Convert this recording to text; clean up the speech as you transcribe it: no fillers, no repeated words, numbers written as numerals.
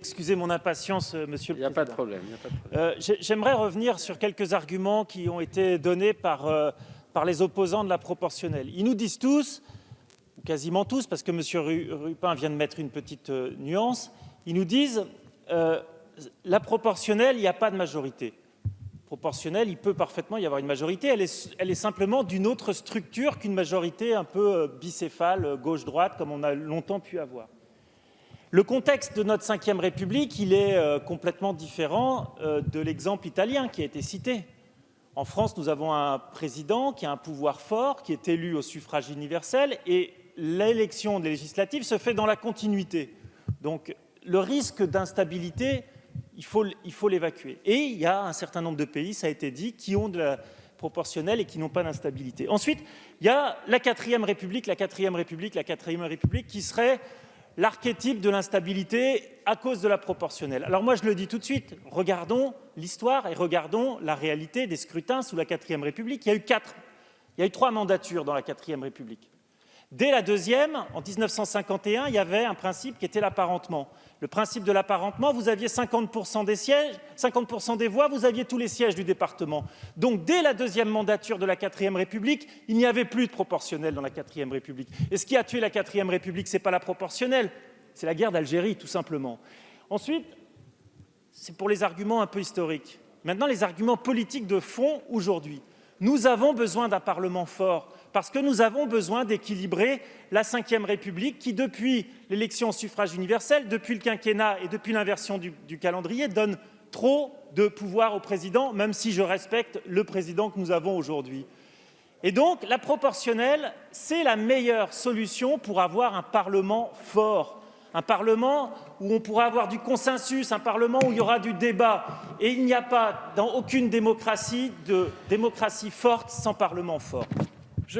excusez mon impatience, Monsieur le Président. Il n'y a pas de problème. J'aimerais revenir sur quelques arguments qui ont été donnés par les opposants de la proportionnelle. Ils nous disent tous, ou quasiment tous, parce que M. Rupin vient de mettre une petite nuance, ils nous disent la proportionnelle, il n'y a pas de majorité. Proportionnelle, il peut parfaitement y avoir une majorité, elle est simplement d'une autre structure qu'une majorité un peu bicéphale, gauche-droite, comme on a longtemps pu avoir. Le contexte de notre Ve République, il est complètement différent de l'exemple italien qui a été cité. En France, nous avons un président qui a un pouvoir fort, qui est élu au suffrage universel, et l'élection des législatives se fait dans la continuité. Donc, le risque d'instabilité, il faut l'évacuer. Et il y a un certain nombre de pays, ça a été dit, qui ont de la proportionnelle et qui n'ont pas d'instabilité. Ensuite, il y a la 4e République, qui serait l'archétype de l'instabilité à cause de la proportionnelle. Alors moi, je le dis tout de suite, regardons l'histoire et regardons la réalité des scrutins sous la 4e République. Il y a eu 3 mandatures dans la 4e République. Dès la 2e, en 1951, il y avait un principe qui était l'apparentement. Le principe de l'apparentement, vous aviez 50% des sièges, 50% des voix, vous aviez tous les sièges du département. Donc, dès la 2e mandature de la 4e République, il n'y avait plus de proportionnel dans la 4e République. Et ce qui a tué la 4e République, ce n'est pas la proportionnelle, c'est la guerre d'Algérie, tout simplement. Ensuite, c'est pour les arguments un peu historiques. Maintenant, les arguments politiques de fond aujourd'hui. Nous avons besoin d'un Parlement fort, parce que nous avons besoin d'équilibrer la Ve République qui, depuis l'élection au suffrage universel, depuis le quinquennat et depuis l'inversion du calendrier, donne trop de pouvoir au président, même si je respecte le président que nous avons aujourd'hui. Et donc, la proportionnelle, c'est la meilleure solution pour avoir un Parlement fort, un Parlement où on pourra avoir du consensus, un Parlement où il y aura du débat. Et il n'y a pas, dans aucune démocratie, de démocratie forte sans Parlement fort.